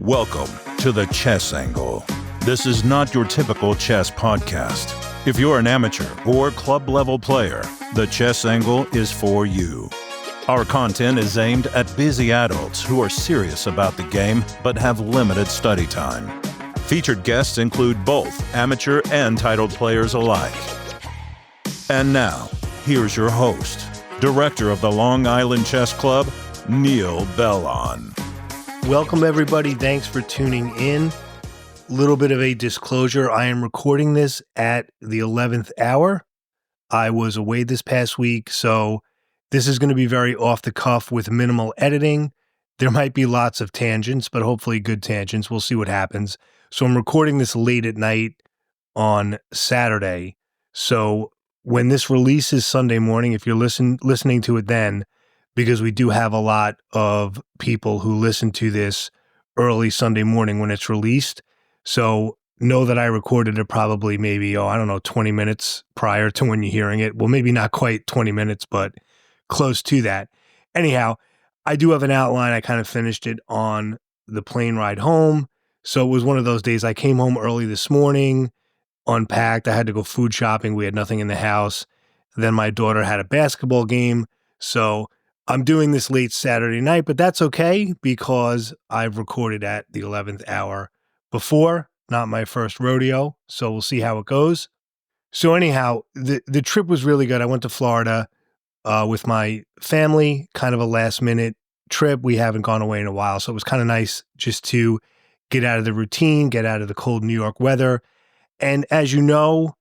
Welcome to the Chess Angle. This is not your typical chess podcast. If you're an amateur or club-level player, the Chess Angle is for you. Our content is aimed at busy adults who are serious about the game but have limited study time. Featured guests include both amateur and titled players alike. And now, here's your host, Director of the Long Island Chess Club, Neil Bellon. Welcome, everybody. Thanks for tuning in. Little bit of a disclosure. I am recording this at the 11th hour. I was away this past week, so this is going to be very off the cuff with minimal editing. There might be lots of tangents, but hopefully good tangents. We'll see what happens. So I'm recording this late at night on Saturday. So when this releases Sunday morning, if you're listening to it then, because we do have a lot of people who listen to this early Sunday morning when it's released. So know that I recorded it probably maybe, 20 minutes prior to when you're hearing it. Well, maybe not quite 20 minutes, but close to that. Anyhow, I do have an outline. I kind of finished it on the plane ride home. So it was one of those days. I came home early this morning, unpacked. I had to go food shopping. We had nothing in the house. Then my daughter had a basketball game. So I'm doing this late Saturday night, but that's okay because I've recorded at the 11th hour before, not my first rodeo. So we'll see how it goes. So anyhow, the trip was really good. I went to Florida with my family, kind of a last minute trip. We haven't gone away in a while. So it was kind of nice just to get out of the routine, get out of the cold New York weather. And as you know,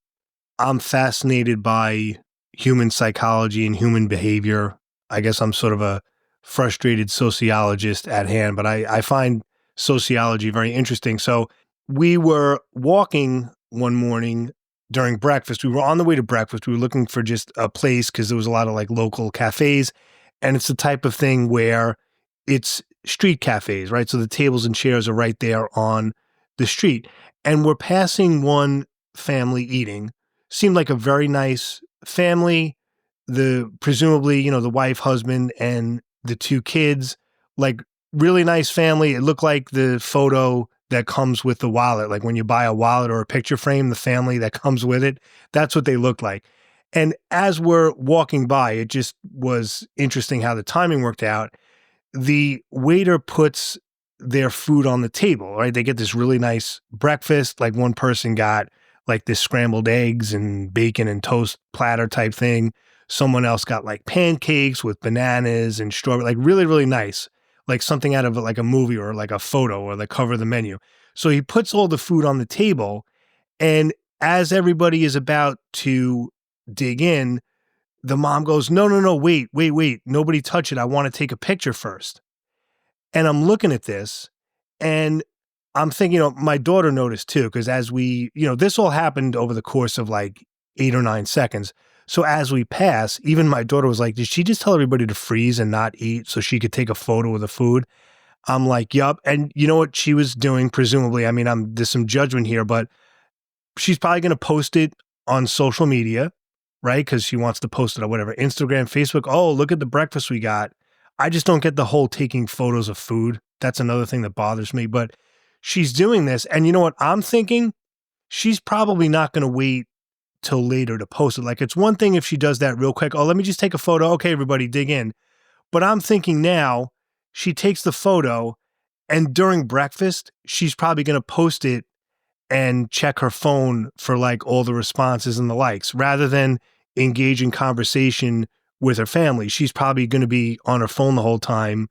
I'm fascinated by human psychology and human behavior. I guess I'm sort of a frustrated sociologist at hand, but I find sociology very interesting. So we were walking one morning during breakfast. We were on the way to breakfast. We were looking for just a place because there was a lot of like local cafes. And it's the type of thing where it's street cafes, right? So the tables and chairs are right there on the street. And we're passing one family eating. Seemed like a very nice family. Presumably, the wife, husband, and the two kids, like really nice family. It looked like the photo that comes with the wallet. Like when you buy a wallet or a picture frame, the family that comes with it, that's what they looked like. And as we're walking by, it just was interesting how the timing worked out. The waiter puts their food on the table, right? They get this really nice breakfast. Like one person got like this scrambled eggs and bacon and toast platter type thing. Someone else got like pancakes with bananas and strawberry, like really, really nice, like something out of like a movie or like a photo or the cover of the menu. So he puts all the food on the table. And as everybody is about to dig in, the mom goes, no, wait, nobody touch it. I want to take a picture first. And I'm looking at this and I'm thinking, my daughter noticed too, because as we, this all happened over the course of like 8 or 9 seconds. So as we pass, even my daughter was like, did she just tell everybody to freeze and not eat so she could take a photo of the food? I'm like, yup. And you know what she was doing, presumably? I mean, there's some judgment here, but she's probably going to post it on social media, right? Because she wants to post it on whatever, Instagram, Facebook. Oh, look at the breakfast we got. I just don't get the whole taking photos of food. That's another thing that bothers me. But she's doing this. And you know what I'm thinking? She's probably not going to wait till later to post it. Like it's one thing if she does that real quick. Oh, let me just take a photo. Okay, everybody dig in. But I'm thinking now she takes the photo and during breakfast, she's probably going to post it and check her phone for like all the responses and the likes rather than engage in conversation with her family. She's probably going to be on her phone the whole time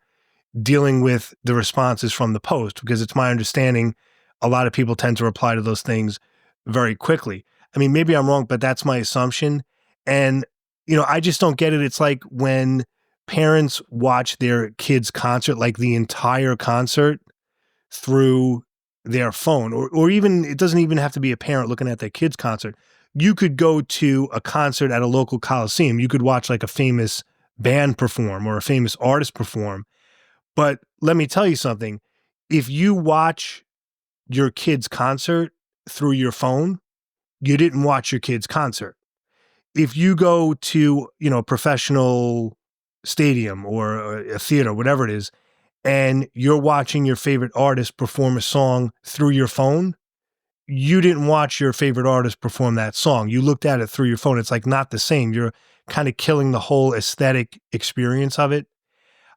dealing with the responses from the post because it's my understanding a lot of people tend to reply to those things very quickly. I mean, maybe I'm wrong, but that's my assumption. And, I just don't get it. It's like when parents watch their kids' concert, like the entire concert through their phone, or even, it doesn't even have to be a parent looking at their kid's concert. You could go to a concert at a local coliseum. You could watch like a famous band perform or a famous artist perform. But let me tell you something. If you watch your kid's concert through your phone, you didn't watch your kid's concert. If you go to, a professional stadium or a theater, whatever it is, and you're watching your favorite artist perform a song through your phone, you didn't watch your favorite artist perform that song. You looked at it through your phone. It's like not the same. You're kind of killing the whole aesthetic experience of it.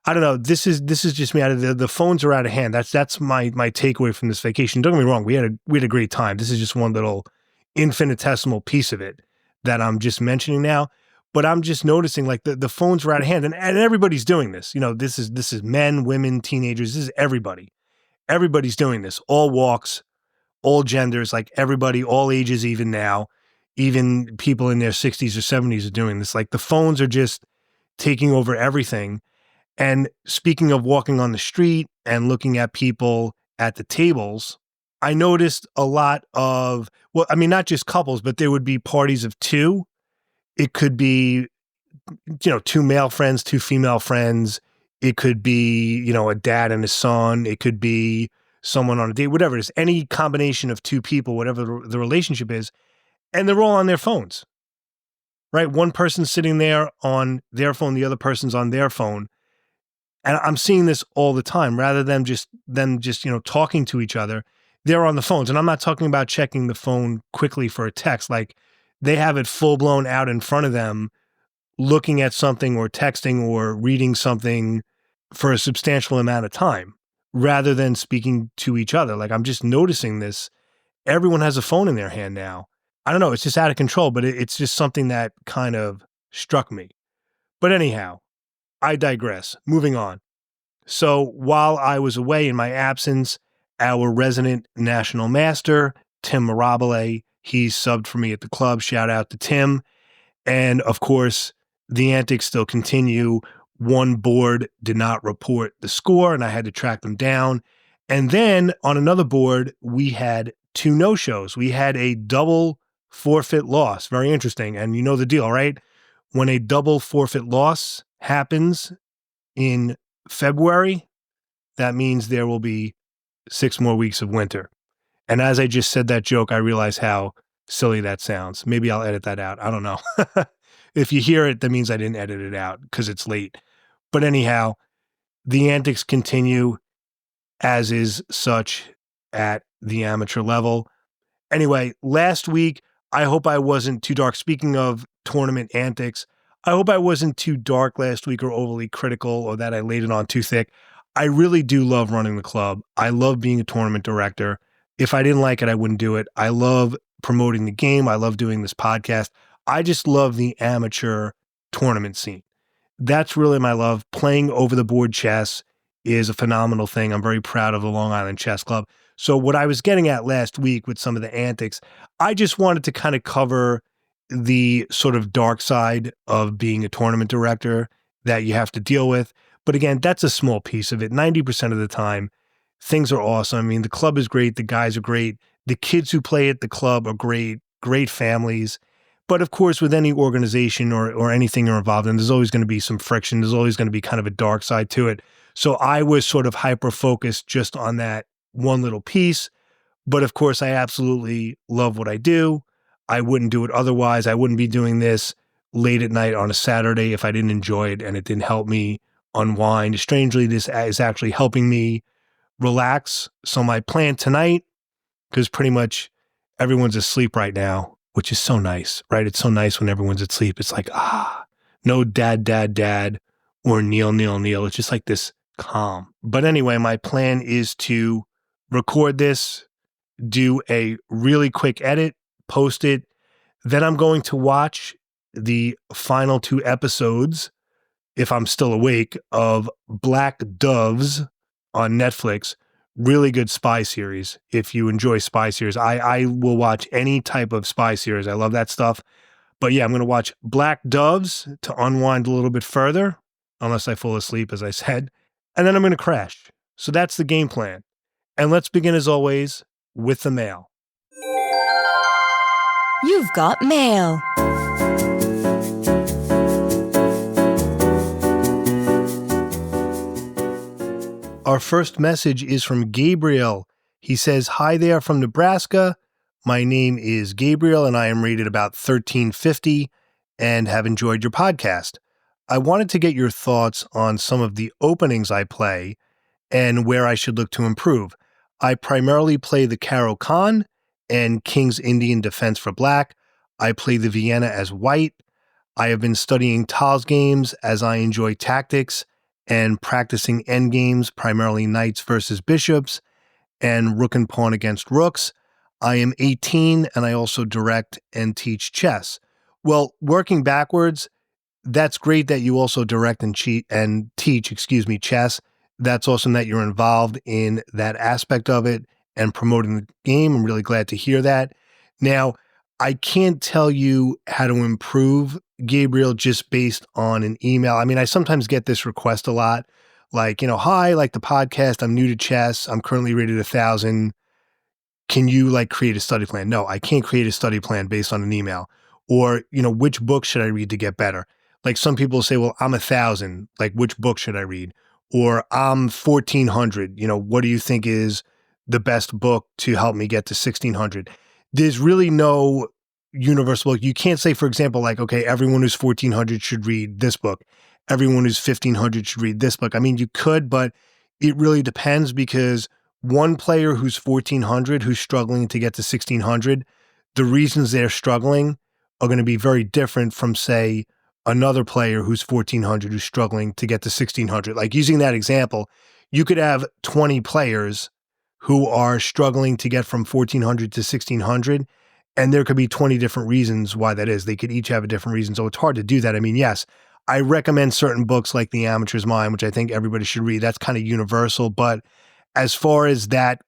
I don't know. This is just me. The phones are out of hand. That's my takeaway from this vacation. Don't get me wrong. We had a great time. This is just one little infinitesimal piece of it that I'm just mentioning now. But I'm just noticing like the phones were out of hand, and everybody's doing this. This is men, women, teenagers. This is everybody. Everybody's doing this. All walks, all genders, like everybody, all ages, even now, even people in their 60s or 70s are doing this. Like the phones are just taking over everything. And speaking of walking on the street and looking at people at the tables, I noticed a lot of, well, I mean, not just couples, but there would be parties of two. It could be, two male friends, two female friends. It could be, a dad and his son. It could be someone on a date, whatever it is, any combination of two people, whatever the relationship is. And they're all on their phones, right? One person's sitting there on their phone, the other person's on their phone. And I'm seeing this all the time. Rather than just talking to each other, they're on the phones. And I'm not talking about checking the phone quickly for a text. Like they have it full blown out in front of them, looking at something or texting or reading something for a substantial amount of time rather than speaking to each other. Like I'm just noticing this. Everyone has a phone in their hand now. I don't know. It's just out of control, but it's just something that kind of struck me. But anyhow, I digress. Moving on. So while I was away in my absence, our resident national master, Tim Mirabile, he subbed for me at the club. Shout out to Tim. And of course, the antics still continue. One board did not report the score, and I had to track them down. And then on another board, we had two no-shows. We had a double forfeit loss. Very interesting. And you know the deal, right? When a double forfeit loss happens in February, that means there will be 6 more weeks of winter. And as I just said that joke, I realize how silly that sounds. Maybe I'll edit that out. I don't know. If you hear it, that means I didn't edit it out because it's late. But anyhow, the antics continue as is such at the amateur level. Anyway, last week, I hope I wasn't too dark. Speaking of tournament antics, I hope I wasn't too dark last week or overly critical or that I laid it on too thick. I really do love running the club. I love being a tournament director. If I didn't like it, I wouldn't do it. I love promoting the game. I love doing this podcast. I just love the amateur tournament scene. That's really my love. Playing over the board chess is a phenomenal thing. I'm very proud of the Long Island Chess Club. So what I was getting at last week with some of the antics, I just wanted to kind of cover the sort of dark side of being a tournament director that you have to deal with. But again, that's a small piece of it. 90% of the time, things are awesome. I mean, the club is great. The guys are great. The kids who play at the club are great, great families. But of course, with any organization or anything you're involved in, there's always going to be some friction. There's always going to be kind of a dark side to it. So I was sort of hyper-focused just on that one little piece. But of course, I absolutely love what I do. I wouldn't do it otherwise. I wouldn't be doing this late at night on a Saturday if I didn't enjoy it and it didn't help me unwind. Strangely, this is actually helping me relax. So my plan tonight, because pretty much everyone's asleep right now, which is so nice, right? It's so nice when everyone's asleep. It's like, no dad, or Neil. It's just like this calm. But anyway, my plan is to record this, do a really quick edit, post it. Then I'm going to watch the final 2 episodes, if I'm still awake, of Black Doves on Netflix. Really good spy series. If you enjoy spy series, I will watch any type of spy series. I love that stuff. But yeah, I'm going to watch Black Doves to unwind a little bit further, unless I fall asleep, as I said. And then I'm going to crash. So that's the game plan. And let's begin, as always, with the mail. You've got mail. Our first message is from Gabriel. He says, "Hi there from Nebraska. My name is Gabriel and I am rated about 1350 and have enjoyed your podcast. I wanted to get your thoughts on some of the openings I play and where I should look to improve. I primarily play the Caro Kann and King's Indian defense for black. I play the Vienna as white. I have been studying Tal's games as I enjoy tactics and practicing endgames, primarily knights versus bishops and rook and pawn against rooks. I am 18 and I also direct and teach chess. Well, working backwards, that's great that you also direct and teach, chess. That's awesome that you're involved in that aspect of it and promoting the game. I'm really glad to hear that. Now, I can't tell you how to improve, Gabriel, just based on an email. I mean, I sometimes get this request a lot, like, hi, I like the podcast. I'm new to chess. I'm currently rated 1,000. Can you create a study plan? No, I can't create a study plan based on an email. Or, which book should I read to get better? Like some people say, well, I'm 1,000. Like, which book should I read? Or I'm 1,400. What do you think is the best book to help me get to 1,600? There's really no universal book. You can't say, for example, okay, everyone who's 1,400 should read this book. Everyone who's 1,500 should read this book. I mean, you could, but it really depends because one player who's 1,400 who's struggling to get to 1,600, the reasons they're struggling are going to be very different from, say, another player who's 1,400 who's struggling to get to 1,600. Like using that example, you could have 20 players who are struggling to get from 1,400 to 1,600, and there could be 20 different reasons why that is. They could each have a different reason, so it's hard to do that. I mean, yes, I recommend certain books like The Amateur's Mind, which I think everybody should read. That's kind of universal, but as far as that,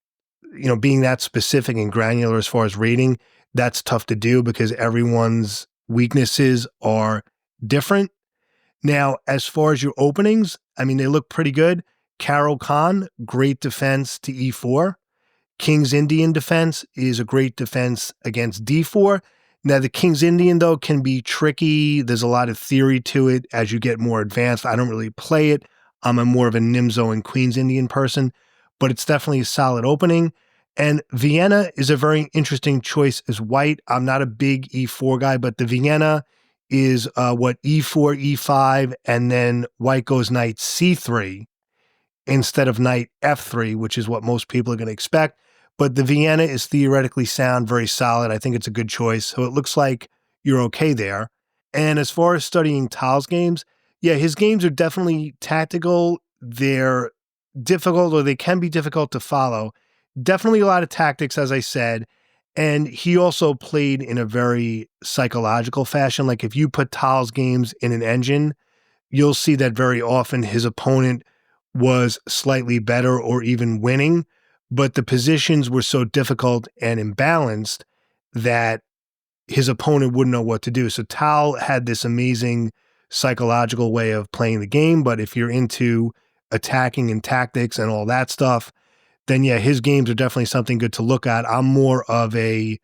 being that specific and granular as far as rating, that's tough to do because everyone's weaknesses are different. Now, as far as your openings, I mean, they look pretty good. Caro Kann, great defense to E4. King's Indian defense is a great defense against D4. Now, the King's Indian, though, can be tricky. There's a lot of theory to it as you get more advanced. I don't really play it. I'm more of a Nimzo and Queen's Indian person, but it's definitely a solid opening. And Vienna is a very interesting choice as white. I'm not a big E4 guy, but the Vienna is what E4, E5, and then white goes knight C3 instead of knight F3, which is what most people are going to expect. But the Vienna is theoretically sound, very solid. I think it's a good choice. So it looks like you're okay there. And as far as studying Tal's games, yeah, his games are definitely tactical. They're difficult, or they can be difficult to follow. Definitely a lot of tactics, as I said. And he also played in a very psychological fashion. Like if you put Tal's games in an engine, you'll see that very often his opponent was slightly better or even winning, but the positions were so difficult and imbalanced that his opponent wouldn't know what to do. So Tal had this amazing psychological way of playing the game, but if you're into attacking and tactics and all that stuff, then yeah, his games are definitely something good to look at. I'm more of a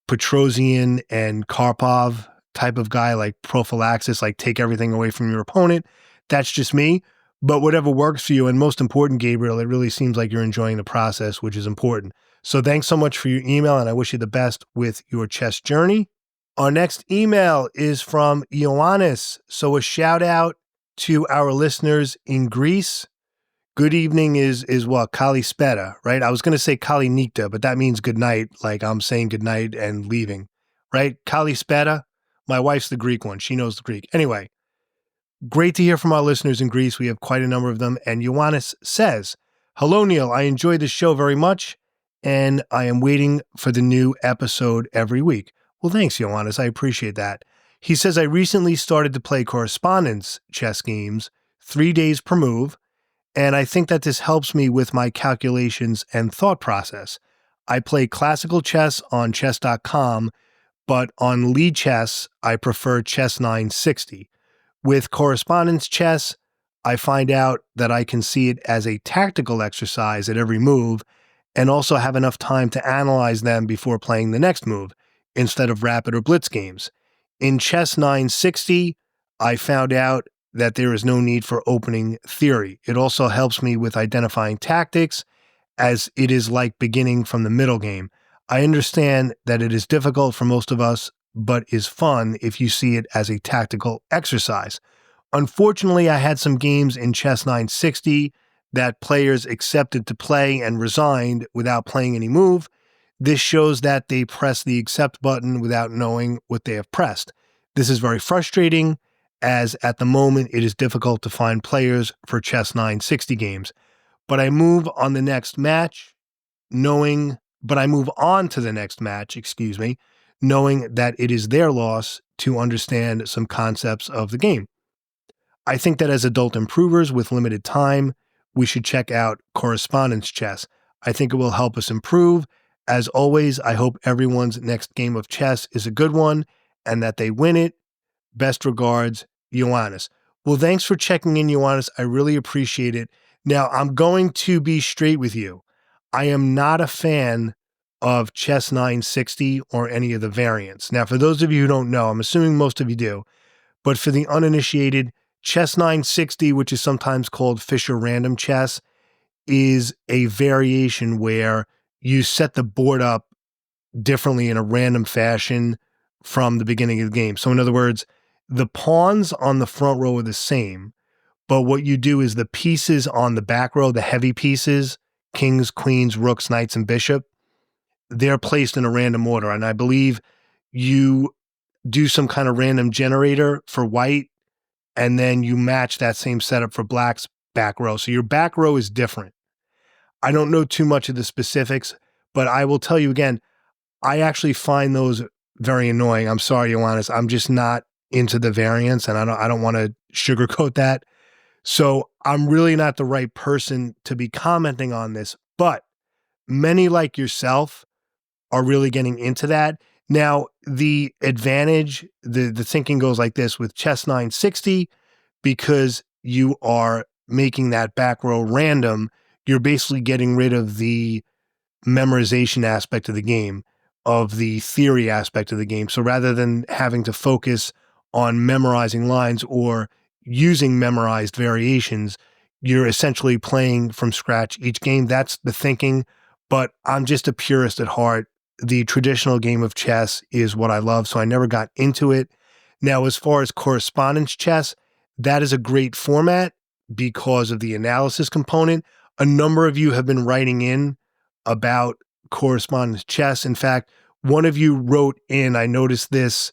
Petrosian and Karpov type of guy, like prophylaxis, like take everything away from your opponent. That's just me. But whatever works for you, and most important, Gabriel, it really seems like you're enjoying the process, which is important. So thanks so much for your email, and I wish you the best with your chess journey. Our next email is from Ioannis. So a shout out to our listeners in Greece. Good evening is what? Kalispera, right? I was going to say Kalinikta, but that means good night, like I'm saying good night and leaving, right? Kalispera. My wife's the Greek one. She knows the Greek. Anyway, great to hear from our listeners in Greece. We have quite a number of them. And Ioannis says, hello, Neil. I enjoy this show very much, and I am waiting for the new episode every week. Well, thanks, Ioannis. I appreciate that. He says, I recently started to play correspondence chess games, 3 days per move, and I think that this helps me with my calculations and thought process. I play classical chess on chess.com, but on Lead Chess, I prefer Chess 960. With correspondence chess, I find out that I can see it as a tactical exercise at every move and also have enough time to analyze them before playing the next move instead of rapid or blitz games. In Chess 960, I found out that there is no need for opening theory. It also helps me with identifying tactics, as it is like beginning from the middle game. I understand that it is difficult for most of us, but is fun if you see it as a tactical exercise. Unfortunately, I had some games in Chess 960 that players accepted to play and resigned without playing any move. This shows that they press the accept button without knowing what they have pressed. This is very frustrating, as at the moment it is difficult to find players for Chess 960 games. But I move on to the next match, knowing that it is their loss to understand some concepts of the game. I think that as adult improvers with limited time, we should check out correspondence chess. I think it will help us improve. As always, I hope everyone's next game of chess is a good one and that they win it. Best regards, Ioannis. Well, thanks for checking in, Ioannis. I really appreciate it. Now, I'm going to be straight with you. I am not a fan of Chess 960 or any of the variants. Now, for those of you who don't know, I'm assuming most of you do, but for the uninitiated, Chess 960, which is sometimes called Fisher Random Chess, is a variation where you set the board up differently in a random fashion from the beginning of the game. So in other words, the pawns on the front row are the same, but what you do is the pieces on the back row, the heavy pieces, kings, queens, rooks, knights, and bishop, they're placed in a random order. And I believe you do some kind of random generator for white, and then you match that same setup for black's back row. So your back row is different. I don't know too much of the specifics, but I will tell you again, I actually find those very annoying. I'm sorry, Ioannis. I'm just not into the variants, and I don't want to sugarcoat that. So I'm really not the right person to be commenting on this, but many like yourself are really getting into that. Now, the advantage, the thinking goes like this with Chess 960, because you are making that back row random, you're basically getting rid of the memorization aspect of the game, of the theory aspect of the game. So rather than having to focus on memorizing lines or using memorized variations, you're essentially playing from scratch each game. That's the thinking, but I'm just a purist at heart. The traditional game of chess is what I love, so I never got into it. Now, as far as correspondence chess, that is a great format because of the analysis component. A number of you have been writing in about correspondence chess. In fact, one of you wrote in, I noticed this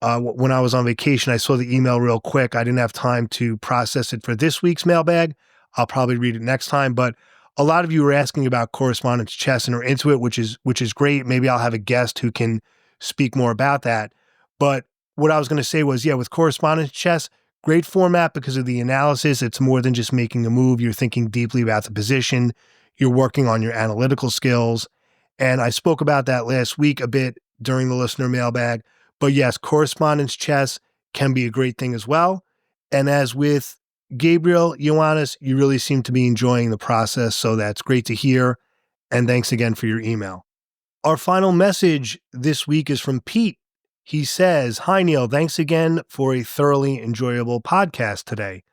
when I was on vacation. I saw the email real quick. I didn't have time to process it for this week's mailbag. I'll probably read it next time, but a lot of you were asking about correspondence chess and are into it, which is great. Maybe I'll have a guest who can speak more about that. But what I was going to say was, yeah, with correspondence chess, great format because of the analysis. It's more than just making a move. You're thinking deeply about the position. You're working on your analytical skills. And I spoke about that last week a bit during the listener mailbag. But yes, correspondence chess can be a great thing as well. And as with Gabriel, Ioannis, you really seem to be enjoying the process, so that's great to hear. And thanks again for your email. Our final message this week is from Pete. He says, "Hi, Neil. Thanks again for a thoroughly enjoyable podcast today.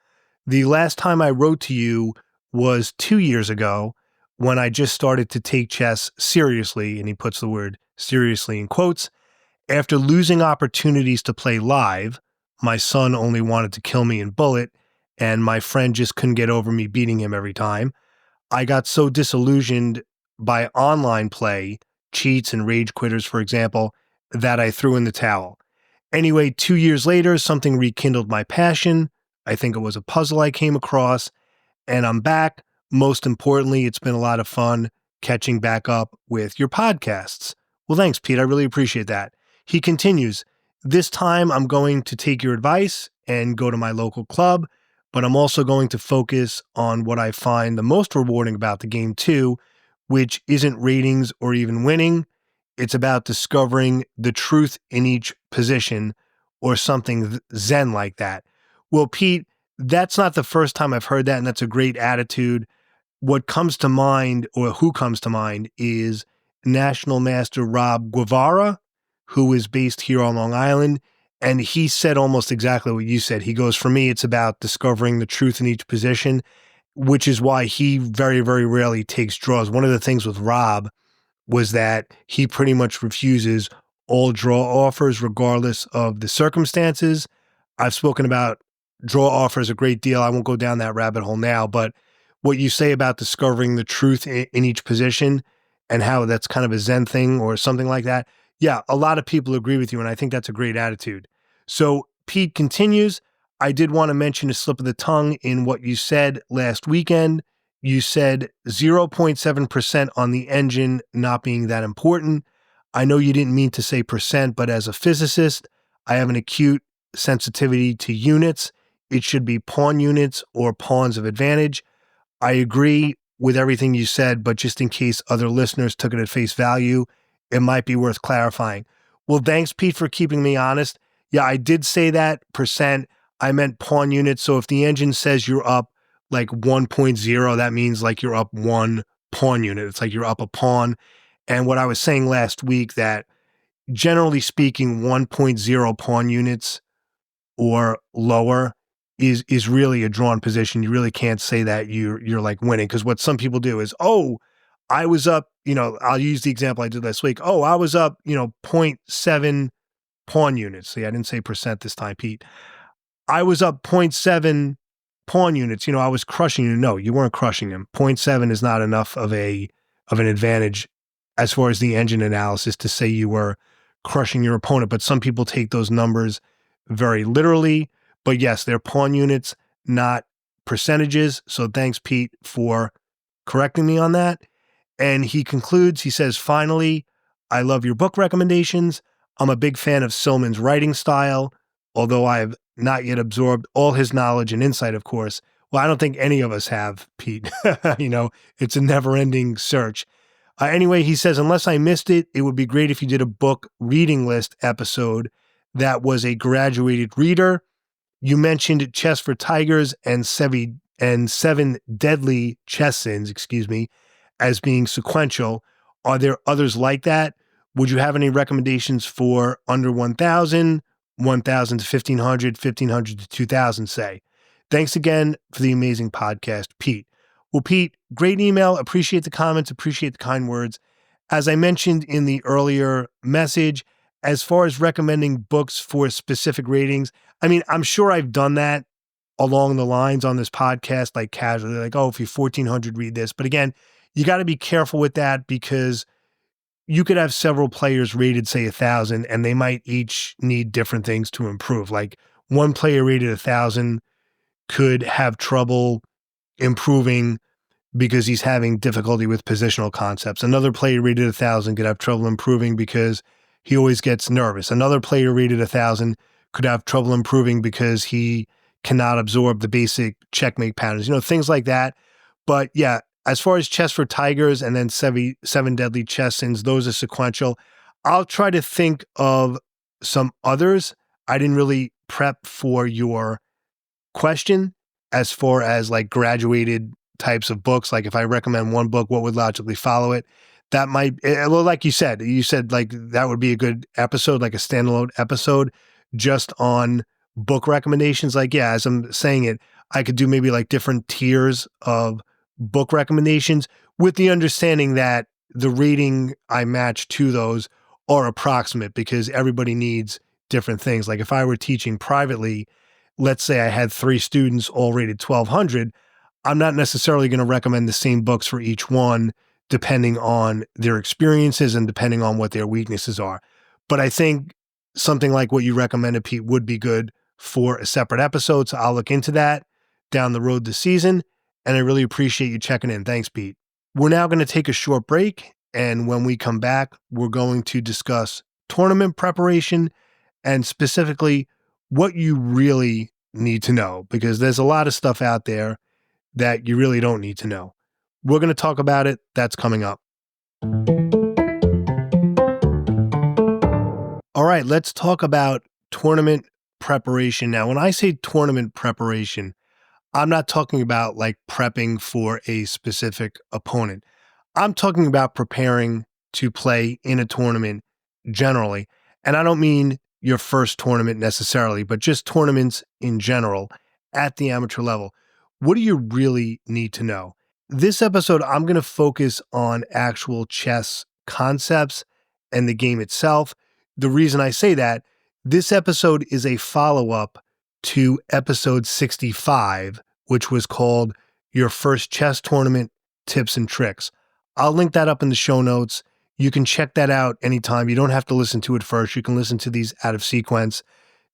The last time I wrote to you was 2 years ago when I just started to take chess seriously," and he puts the word seriously in quotes. "After losing opportunities to play live, my son only wanted to kill me in bullet, and my friend just couldn't get over me beating him every time. I got so disillusioned by online play, cheats and rage quitters, for example, that I threw in the towel. Anyway, 2 years later, something rekindled my passion. I think it was a puzzle I came across, and I'm back. Most importantly, it's been a lot of fun catching back up with your podcasts." Well, thanks, Pete. I really appreciate that. He continues, "This time I'm going to take your advice and go to my local club, but I'm also going to focus on what I find the most rewarding about the game too, which isn't ratings or even winning. It's about discovering the truth in each position or something zen like that." Well, Pete, that's not the first time I've heard that, and that's a great attitude. What comes to mind, or who comes to mind, is National Master Rob Guevara, who is based here on Long Island. And he said almost exactly what you said. He goes, "For me, it's about discovering the truth in each position," which is why he very, very rarely takes draws. One of the things with Rob was that he pretty much refuses all draw offers regardless of the circumstances. I've spoken about draw offers a great deal. I won't go down that rabbit hole now, but what you say about discovering the truth in each position and how that's kind of a Zen thing or something like that. Yeah, a lot of people agree with you, and I think that's a great attitude. So Pete continues, I did want to mention a slip of the tongue in what you said last weekend. You said 0.7% on the engine not being that important. I know you didn't mean to say percent, but as a physicist, I have an acute sensitivity to units. It should be pawn units or pawns of advantage. I agree with everything you said, but just in case other listeners took it at face value, it might be worth clarifying. Well, thanks, Pete, for keeping me honest. Yeah, I did say that percent. I meant pawn units. So if the engine says you're up like 1.0, that means like you're up one pawn unit. It's like you're up a pawn. And what I was saying last week that generally speaking, 1.0 pawn units or lower is really a drawn position. You really can't say that you're like winning, because what some people do is, oh, I was up, I'll use the example I did last week. Oh, I was up, zero point 0.7 pawn units. See, I didn't say percent this time, Pete. I was up zero point 0.7 pawn units. I was crushing you. No, you weren't crushing him. 0.7 is not enough of an advantage as far as the engine analysis to say you were crushing your opponent. But some people take those numbers very literally. But yes, they're pawn units, not percentages. So thanks, Pete, for correcting me on that. And he concludes, he says, finally, I love your book recommendations. I'm a big fan of Silman's writing style, although I've not yet absorbed all his knowledge and insight, of course. Well, I don't think any of us have, Pete. It's a never-ending search. Anyway, he says, unless I missed it, it would be great if you did a book reading list episode that was a graduated reader. You mentioned Chess for Tigers and Seven Deadly Chess Sins, as being sequential. Are there others like that? Would you have any recommendations for under 1,000, 1,000 to 1,500, 1,500 to 2,000, say? Thanks again for the amazing podcast, Pete. Well, Pete, great email. Appreciate the comments. Appreciate the kind words. As I mentioned in the earlier message, as far as recommending books for specific ratings, I'm sure I've done that along the lines on this podcast, like casually, like, oh, if you're 1,400, read this. But again, you got to be careful with that, because you could have several players rated, say, 1,000, and they might each need different things to improve. Like one player rated 1,000 could have trouble improving because he's having difficulty with positional concepts. Another player rated 1,000 could have trouble improving because he always gets nervous. Another player rated 1,000 could have trouble improving because he cannot absorb the basic checkmate patterns, things like that. But yeah, as far as Chess for Tigers and then Seven Deadly Chess Sins, those are sequential. I'll try to think of some others. I didn't really prep for your question as far as like graduated types of books. Like if I recommend one book, what would logically follow it? That might, well, like you said like that would be a good episode, like a standalone episode just on book recommendations. Like, yeah, as I'm saying it, I could do maybe like different tiers of book recommendations with the understanding that the rating I match to those are approximate, because everybody needs different things. Like if I were teaching privately, let's say I had 3 students all rated 1,200, I'm not necessarily going to recommend the same books for each one, depending on their experiences and depending on what their weaknesses are. But I think something like what you recommended, Pete, would be good for a separate episode. So I'll look into that down the road this season. And I really appreciate you checking in. Thanks, Pete. We're now going to take a short break. And when we come back, we're going to discuss tournament preparation and specifically what you really need to know, because there's a lot of stuff out there that you really don't need to know. We're going to talk about it. That's coming up. All right, let's talk about tournament preparation. Now, when I say tournament preparation, I'm not talking about like prepping for a specific opponent. I'm talking about preparing to play in a tournament generally. And I don't mean your first tournament necessarily, but just tournaments in general at the amateur level. What do you really need to know? This episode, I'm going to focus on actual chess concepts and the game itself. The reason I say that, this episode is a follow-up to episode 65, which was called your first chess tournament tips and tricks. I'll link that up in the show notes. You can check that out anytime. You don't have to listen to it first. You can listen to these out of sequence.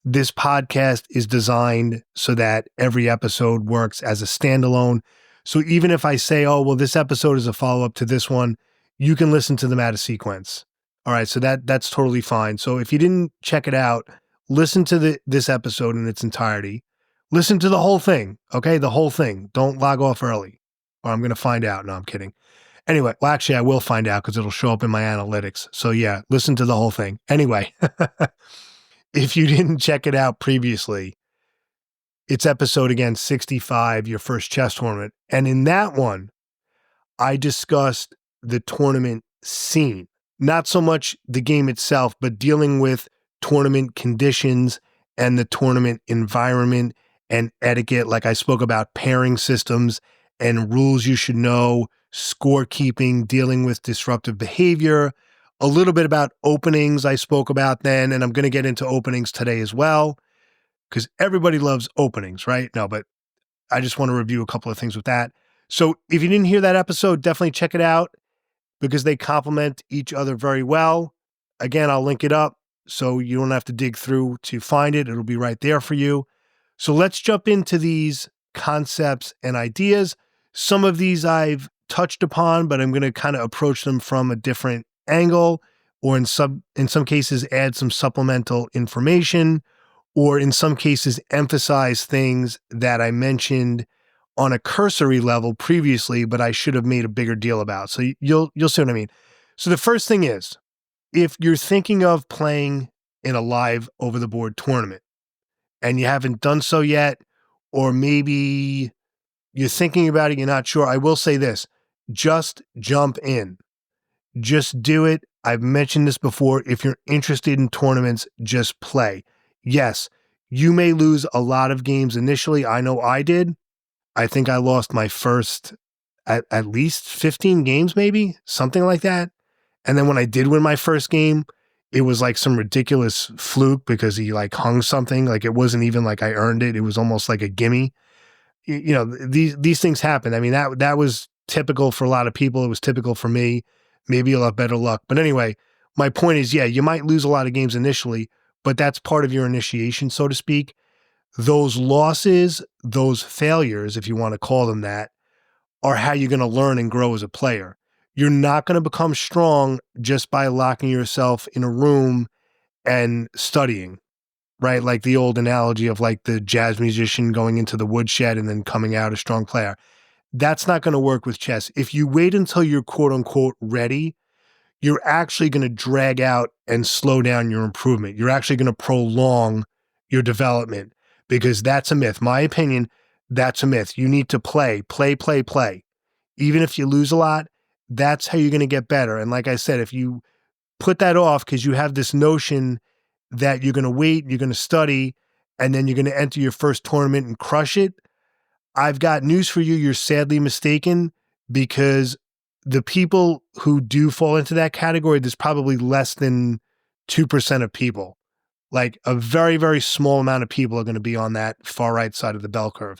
This podcast is designed so that every episode works as a standalone. So even if I say, oh, well, this episode is a follow-up to this one, you can listen to them out of sequence. All right, so that's totally fine. So if you didn't check it out, listen to this episode in its entirety. Listen to the whole thing, okay? The whole thing. Don't log off early, or I'm going to find out. No, I'm kidding. Anyway, well, actually, I will find out because it'll show up in my analytics. So yeah, listen to the whole thing. Anyway, if you didn't check it out previously, it's episode, again, 65, your first chess tournament. And in that one, I discussed the tournament scene, not so much the game itself, but dealing with tournament conditions and the tournament environment and etiquette. Like I spoke about pairing systems and rules you should know, scorekeeping, dealing with disruptive behavior, a little bit about openings I spoke about then, and I'm going to get into openings today as well, because everybody loves openings, right? No, but I just want to review a couple of things with that. So if you didn't hear that episode, definitely check it out because they complement each other very well. Again, I'll link it up so you don't have to dig through to find it. It'll be right there for you. So let's jump into these concepts and ideas. Some of these I've touched upon, but I'm going to kind of approach them from a different angle, or in some cases add some supplemental information, or in some cases emphasize things that I mentioned on a cursory level previously, but I should have made a bigger deal about. So you'll see what I mean. So the first thing is, if you're thinking of playing in a live over the board tournament and you haven't done so yet, or maybe you're thinking about it, you're not sure, I will say this: just jump in. Just do it. I've mentioned this before. If you're interested in tournaments, just play. Yes, you may lose a lot of games initially. I know I did. I think I lost my first at least 15 games, maybe, something like that. And then when I did win my first game, it was like some ridiculous fluke because he like hung something. Like it wasn't even like I earned it. It was almost like a gimme. You know, these things happen. I mean, that was typical for a lot of people. It was typical for me. Maybe you'll have better luck. But anyway, my point is, yeah, you might lose a lot of games initially, but that's part of your initiation, so to speak. Those losses, those failures, if you want to call them that, are how you're going to learn and grow as a player. You're not going to become strong just by locking yourself in a room and studying, right? Like the old analogy of like the jazz musician going into the woodshed and then coming out a strong player. That's not going to work with chess. If you wait until you're quote unquote ready, you're actually going to drag out and slow down your improvement. You're actually going to prolong your development because that's a myth. My opinion, that's a myth. You need to play. Even if you lose a lot, that's how you're going to get better. And like I said, if you put that off because you have this notion that you're going to wait, you're going to study, and then you're going to enter your first tournament and crush it, I've got news for you. You're sadly mistaken, because the people who do fall into that category, there's probably less than 2% of people. Like a very, very small amount of people are going to be on that far right side of the bell curve.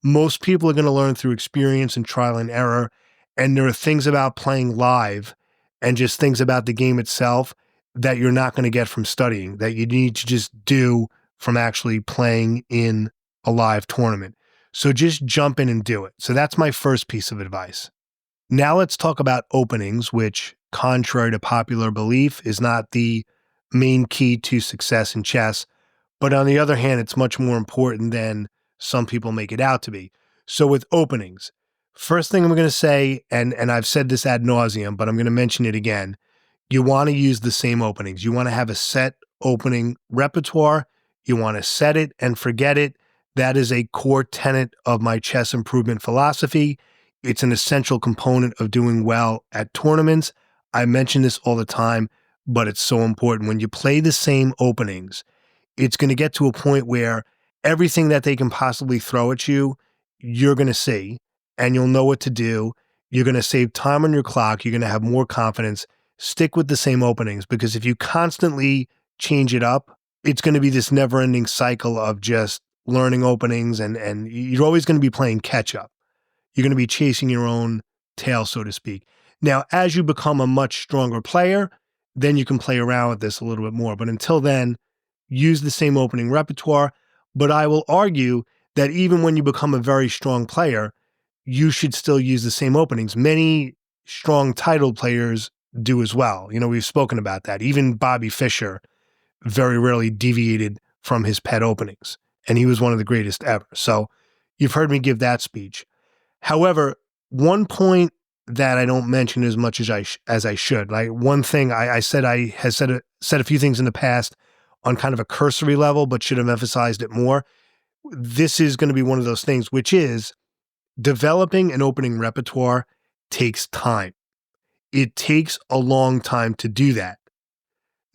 Most people are going to learn through experience and trial and error. And there are things about playing live and just things about the game itself that you're not going to get from studying, that you need to just do from actually playing in a live tournament. So just jump in and do it. So that's my first piece of advice. Now let's talk about openings, which, contrary to popular belief, is not the main key to success in chess. But on the other hand, it's much more important than some people make it out to be. So with openings, first thing I'm going to say, and I've said this ad nauseum, but I'm going to mention it again, you want to use the same openings. You want to have a set opening repertoire. You want to set it and forget it. That is a core tenet of my chess improvement philosophy. It's an essential component of doing well at tournaments. I mention this all the time, but it's so important. When you play the same openings, it's going to get to a point where everything that they can possibly throw at you, you're going to see, and you'll know what to do. You're going to save time on your clock. You're going to have more confidence. Stick with the same openings, because if you constantly change it up, it's going to be this never-ending cycle of just learning openings, and you're always going to be playing catch-up. you're going to be chasing your own tail, so to speak. Now, as you become a much stronger player, then you can play around with this a little bit more. But until then, use the same opening repertoire. But I will argue that even when you become a very strong player, you should still use the same openings. Many strong title players do as well. We've spoken about that. Even Bobby Fischer very rarely deviated from his pet openings, and he was one of the greatest ever. So you've heard me give that speech. However, one point that I don't mention as much as I should, like one thing I said said a few things in the past on kind of a cursory level, but should have emphasized it more. This is going to be one of those things, which is developing an opening repertoire takes time. It takes a long time to do that.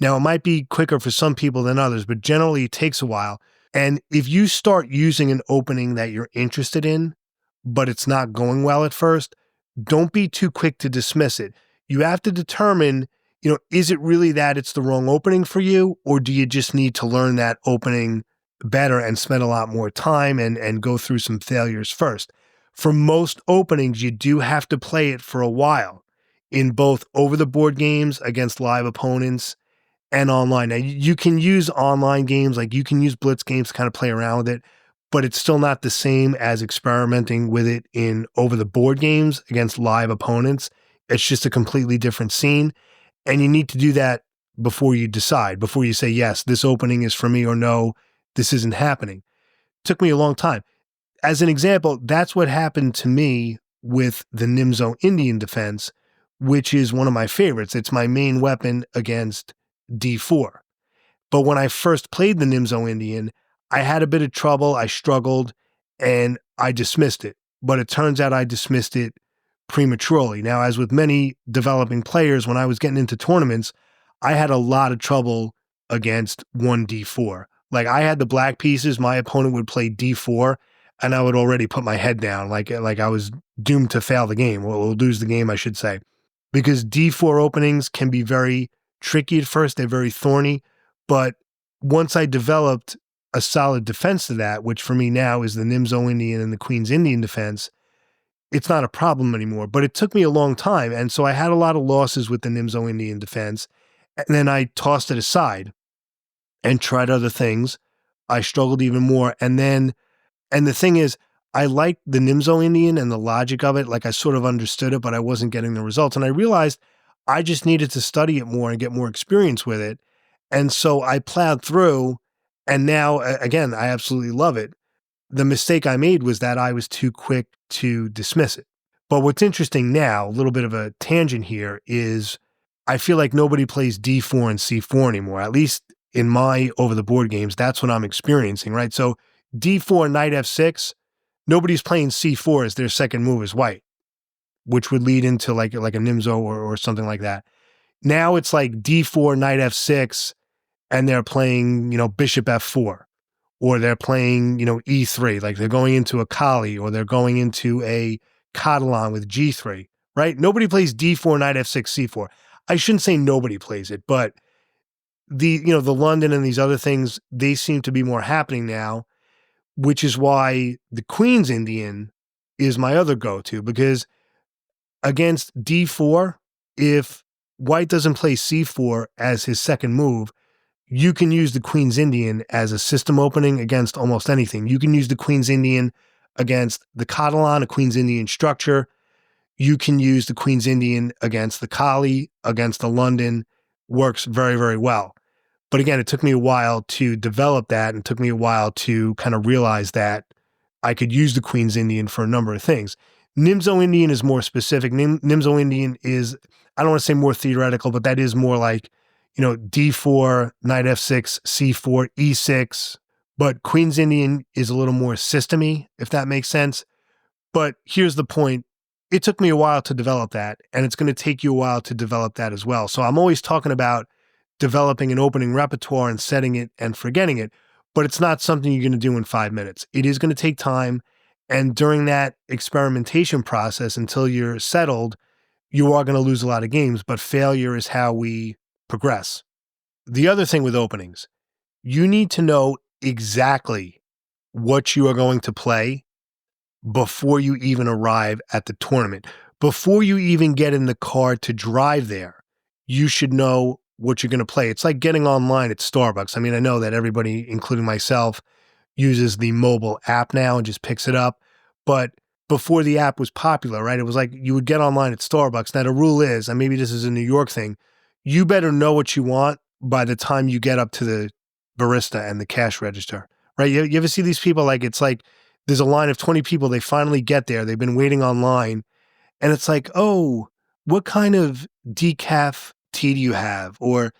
Now, it might be quicker for some people than others, but generally it takes a while. And if you start using an opening that you're interested in, but it's not going well at first, don't be too quick to dismiss it. You have to determine, is it really that it's the wrong opening for you, or do you just need to learn that opening better and spend a lot more time and go through some failures first? For most openings, you do have to play it for a while in both over-the-board games against live opponents and online. Now, you can use online games, like you can use blitz games to kind of play around with it, but it's still not the same as experimenting with it in over-the-board games against live opponents. It's just a completely different scene, and you need to do that before you decide, before you say, yes, this opening is for me, or no, this isn't happening. It took me a long time. As an example, that's what happened to me with the Nimzo Indian defense, which is one of my favorites. It's my main weapon against D4. But when I first played the Nimzo Indian, I had a bit of trouble, I struggled, and I dismissed it. But it turns out I dismissed it prematurely. Now, as with many developing players, when I was getting into tournaments, I had a lot of trouble against 1D4. Like, I had the black pieces, my opponent would play D4, and I would already put my head down, like I was doomed to fail the game, or lose the game, I should say. Because D4 openings can be very tricky at first, they're very thorny, but once I developed a solid defense to that, which for me now is the Nimzo Indian and the Queen's Indian defense, it's not a problem anymore. But it took me a long time, and so I had a lot of losses with the Nimzo Indian defense, and then I tossed it aside and tried other things. I struggled even more, and the thing is, I liked the Nimzo Indian and the logic of it. Like, I sort of understood it, but I wasn't getting the results. And I realized I just needed to study it more and get more experience with it. And so I plowed through, and now, again, I absolutely love it. The mistake I made was that I was too quick to dismiss it. But what's interesting now, a little bit of a tangent here, is I feel like nobody plays D4 and C4 anymore. At least in my over-the-board games, that's what I'm experiencing, right? So D4, Knight F6, nobody's playing C4 as their second move is white, which would lead into like a Nimzo or something like that. Now it's like D4, Knight F6, and they're playing, Bishop F4, or they're playing, E3, like they're going into a Kali, or they're going into a Catalan with G3, right? Nobody plays D4, Knight F6, C4. I shouldn't say nobody plays it, but the London and these other things, they seem to be more happening now, which is why the Queen's Indian is my other go-to, because against D4, if white doesn't play C4 as his second move, you can use the Queen's Indian as a system opening against almost anything. You can use the Queen's Indian against the Catalan, a Queen's Indian structure. You can use the Queen's Indian against the Kali, against the London. Works very, very well. But again, it took me a while to develop that, and it took me a while to kind of realize that I could use the Queen's Indian for a number of things. Nimzo Indian is more specific. Nimzo Indian is, I don't want to say more theoretical, but that is more like, D4, Knight F6, C4, E6. But Queen's Indian is a little more system-y, if that makes sense. But here's the point. It took me a while to develop that, and it's going to take you a while to develop that as well. So I'm always talking about developing an opening repertoire and setting it and forgetting it, but it's not something you're going to do in 5 minutes. It is going to take time, and during that experimentation process, until you're settled, you are going to lose a lot of games, but failure is how we progress. The other thing with openings, you need to know exactly what you are going to play before you even arrive at the tournament. Before you even get in the car to drive there, you should know what you're going to play. It's like getting online at Starbucks. I mean, I know that everybody, including myself, uses the mobile app now and just picks it up. But before the app was popular, right? It was like you would get online at Starbucks. Now, the rule is, and maybe this is a New York thing, you better know what you want by the time you get up to the barista and the cash register, right? You ever see these people, like, it's like there's a line of 20 people, they finally get there, they've been waiting online, and it's like, oh, what kind of decaf tea do you have? Or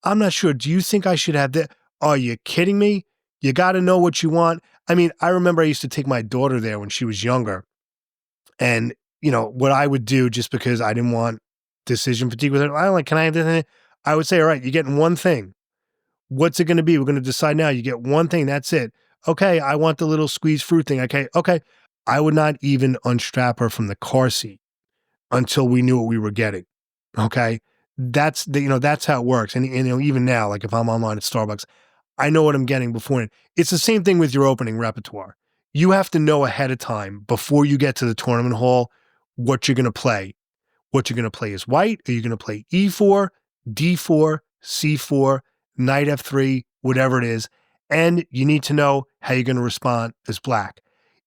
I'm not sure, do you think I should have that? Are you kidding me? You got to know what you want. I mean, I remember I used to take my daughter there when she was younger. And, what I would do, just because I didn't want decision fatigue with her, I don't like, can I have this? I would say, all right, you're getting one thing. What's it going to be? We're going to decide now. You get one thing. That's it. Okay. I want the little squeeze fruit thing. Okay. Okay. I would not even unstrap her from the car seat until we knew what we were getting. Okay. That's how it works. And, even now, like if I'm online at Starbucks, I know what I'm getting beforehand. It's the same thing with your opening repertoire. You have to know ahead of time before you get to the tournament hall what you're going to play. What you're going to play is white. Are you going to play E4, D4, C4, knight F3, whatever it is. And you need to know how you're going to respond as black.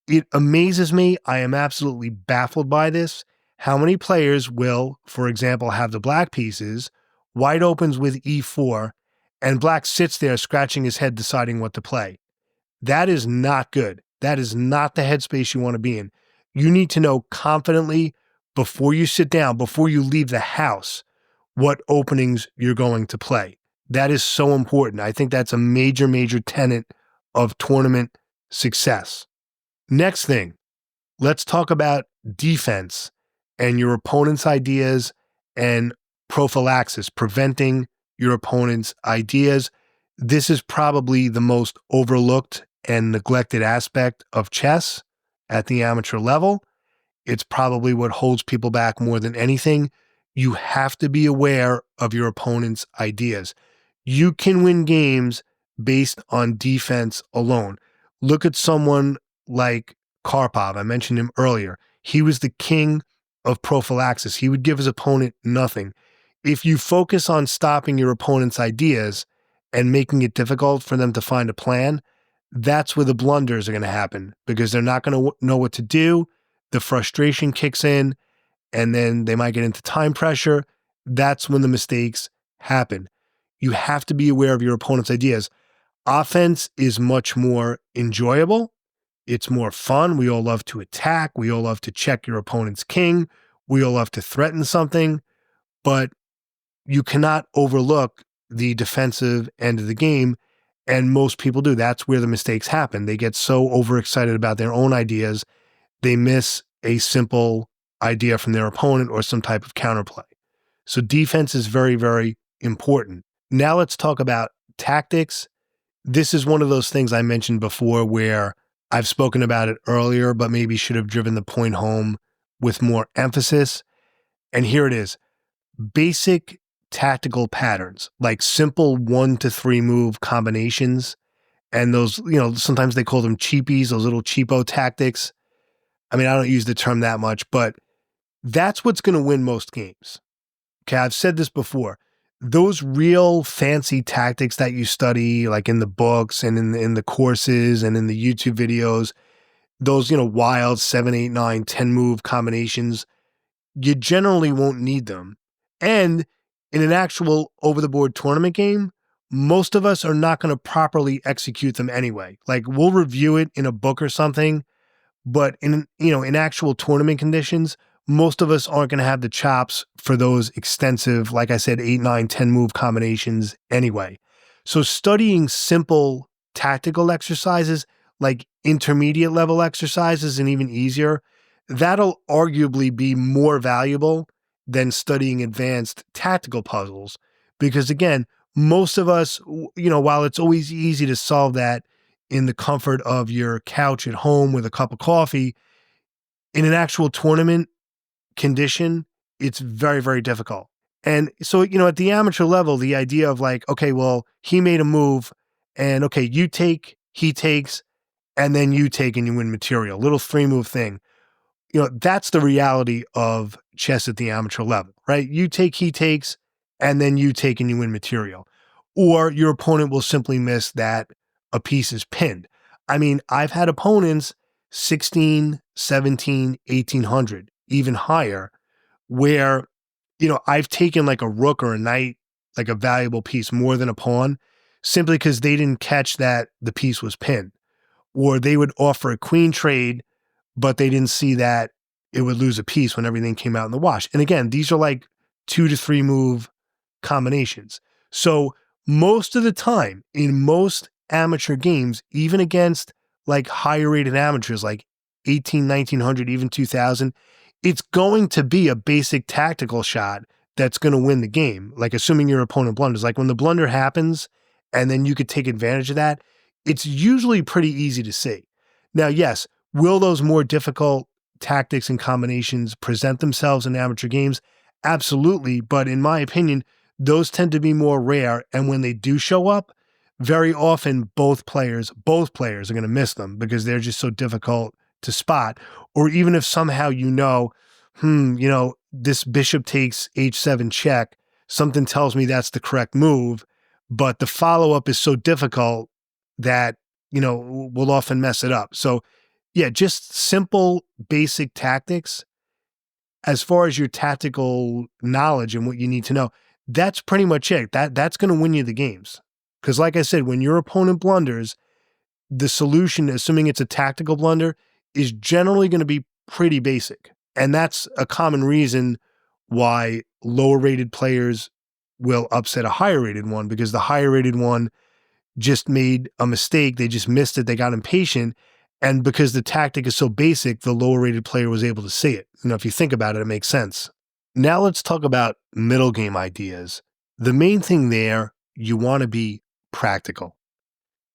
It amazes me. I am absolutely baffled by this. How many players will, for example, have the black pieces, white opens with E4, and black sits there scratching his head deciding what to play? That is not good. That is not the headspace you want to be in. You need to know confidently before you sit down, before you leave the house, what openings you're going to play. That is so important. I think that's a major, major tenet of tournament success. Next thing, let's talk about defense and your opponent's ideas and prophylaxis, preventing your opponent's ideas. This is probably the most overlooked and neglected aspect of chess at the amateur level. It's probably what holds people back more than anything. You have to be aware of your opponent's ideas. You can win games based on defense alone. Look at someone like Karpov. I mentioned him earlier. He was the king of prophylaxis. He would give his opponent nothing. If you focus on stopping your opponent's ideas and making it difficult for them to find a plan, that's where the blunders are going to happen, because they're not going to know what to do. The frustration kicks in, and then they might get into time pressure. That's when the mistakes happen. You have to be aware of your opponent's ideas. Offense is much more enjoyable. It's more fun. We all love to attack. We all love to check your opponent's king. We all love to threaten something, but you cannot overlook the defensive end of the game. And most people do. That's where the mistakes happen. They get so overexcited about their own ideas, they miss a simple idea from their opponent or some type of counterplay. So defense is very, very important. Now let's talk about tactics. This is one of those things I mentioned before where I've spoken about it earlier, but maybe should have driven the point home with more emphasis. And here it is. Basic tactical patterns, like simple 1 to 3 move combinations. And those, sometimes they call them cheapies, those little cheapo tactics. I mean, I don't use the term that much, but that's what's going to win most games. Okay, I've said this before. Those real fancy tactics that you study, like in the books and in the courses and in the YouTube videos, those, wild 7, 8, 9, 10 move combinations, you generally won't need them. And in an actual over-the-board tournament game, most of us are not going to properly execute them anyway. Like, we'll review it in a book or something, but in actual tournament conditions, most of us aren't going to have the chops for those extensive, like I said, 8, 9, 10 move combinations anyway. So studying simple tactical exercises, like intermediate level exercises and even easier, that'll arguably be more valuable than studying advanced tactical puzzles. Because again, most of us, while it's always easy to solve that in the comfort of your couch at home with a cup of coffee, in an actual tournament condition, it's very, very difficult. And so, at the amateur level, the idea of like, okay, well, he made a move and okay, you take, he takes, and then you take and you win material. Little 3-move thing. That's the reality of chess at the amateur level, right? You take, he takes, and then you take and you win material. Or your opponent will simply miss that a piece is pinned. I mean, I've had opponents 16, 17, 1800, even higher, where, I've taken like a rook or a knight, like a valuable piece more than a pawn, simply because they didn't catch that the piece was pinned. Or they would offer a queen trade, but they didn't see that it would lose a piece when everything came out in the wash. And again, these are like 2 to 3 move combinations. So most of the time in most amateur games, even against like higher rated amateurs, like 18, 1900, even 2000, it's going to be a basic tactical shot that's going to win the game. Like assuming your opponent blunders, like when the blunder happens and then you could take advantage of that, it's usually pretty easy to see. Now, yes, will those more difficult tactics and combinations present themselves in amateur games? Absolutely. But in my opinion, those tend to be more rare. And when they do show up, very often both players are going to miss them because they're just so difficult to spot. Or even if somehow this bishop takes h7 check, something tells me that's the correct move, but the follow-up is so difficult that, we'll often mess it up. So yeah, just simple, basic tactics. As far as your tactical knowledge and what you need to know, that's pretty much it. That's going to win you the games. Because like I said, when your opponent blunders, the solution, assuming it's a tactical blunder, is generally going to be pretty basic. And that's a common reason why lower rated players will upset a higher rated one, because the higher rated one just made a mistake. They just missed it. They got impatient. And because the tactic is so basic, the lower rated player was able to see it. If you think about it, it makes sense. Now let's talk about middle game ideas. The main thing there, you want to be practical.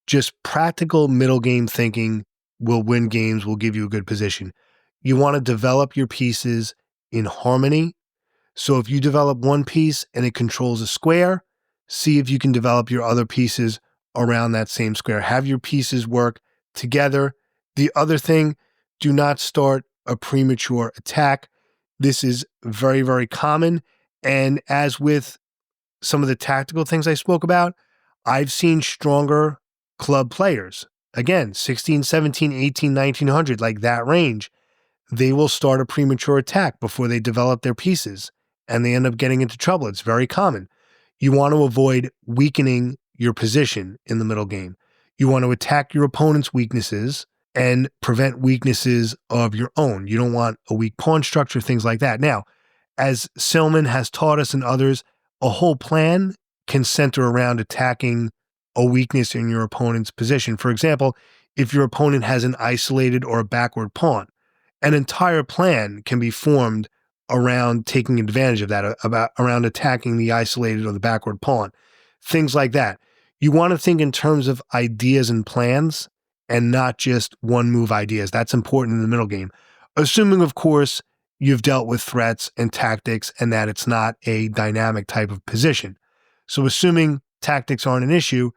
Just practical middle game thinking will win games, will give you a good position. You want to develop your pieces in harmony. So if you develop one piece and it controls a square, see if you can develop your other pieces around that same square. Have your pieces work together. The other thing, do not start a premature attack. This is very, very common. And as with some of the tactical things I spoke about, I've seen stronger club players, again, 16, 17, 18, 1900, like that range, they will start a premature attack before they develop their pieces and they end up getting into trouble. It's very common. You want to avoid weakening your position in the middle game. You want to attack your opponent's weaknesses and prevent weaknesses of your own. You don't want a weak pawn structure, things like that. Now, as Silman has taught us and others, a whole plan can center around attacking a weakness in your opponent's position. For example, if your opponent has an isolated or a backward pawn, an entire plan can be formed around taking advantage of that, around attacking the isolated or the backward pawn, things like that. You want to think in terms of ideas and plans and not just one move ideas. That's important in the middle game. Assuming, of course, you've dealt with threats and tactics and that it's not a dynamic type of position. So assuming tactics aren't an issue,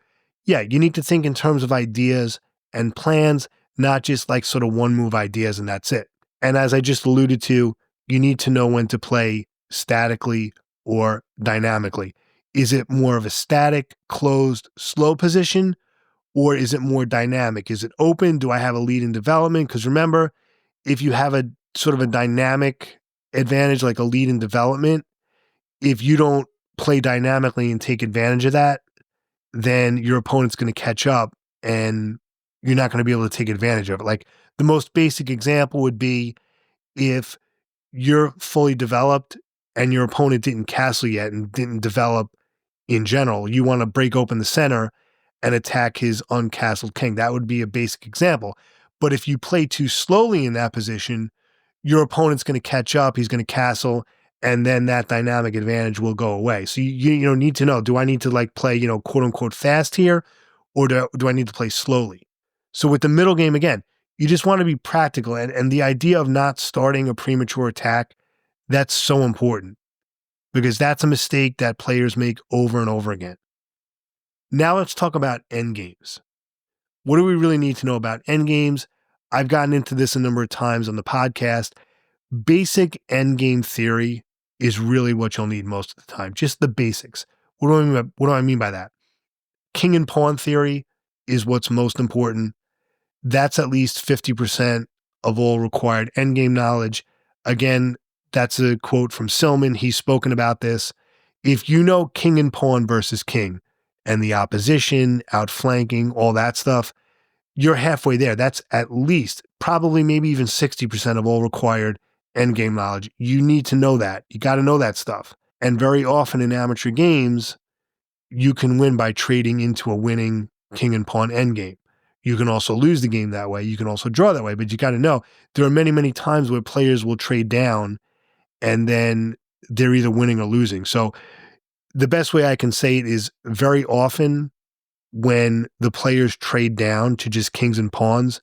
yeah, you need to think in terms of ideas and plans, not just like sort of one move ideas and that's it. And as I just alluded to, you need to know when to play statically or dynamically. Is it more of a static, closed, slow position, or is it more dynamic? Is it open? Do I have a lead in development? Because remember, if you have a sort of a dynamic advantage, like a lead in development, if you don't play dynamically and take advantage of that, then your opponent's going to catch up and you're not going to be able to take advantage of it. Like the most basic example would be if you're fully developed and your opponent didn't castle yet and didn't develop in general, you want to break open the center and attack his uncastled king. That would be a basic example. But if you play too slowly in that position, your opponent's going to catch up, he's going to castle, and then that dynamic advantage will go away. So you need to know, do I need to like play, quote unquote fast here, or do I need to play slowly? So with the middle game, again, you just want to be practical. And the idea of not starting a premature attack, that's so important because that's a mistake that players make over and over again. Now let's talk about endgames. What do we really need to know about endgames? I've gotten into this a number of times on the podcast. Basic endgame theory is really what you'll need most of the time, just the basics. What do I mean by that? King and pawn theory is what's most important. That's at least 50% of all required endgame knowledge. Again, that's a quote from Silman. He's spoken about this. If you know king and pawn versus king and the opposition, outflanking, all that stuff, you're halfway there. That's at least probably maybe even 60% of all required endgame knowledge. You need to know that. You got to know that stuff. And very often in amateur games, you can win by trading into a winning king and pawn endgame. You can also lose the game that way. You can also draw that way, but you got to know there are many, many times where players will trade down and then they're either winning or losing. So the best way I can say it is very often when the players trade down to just kings and pawns,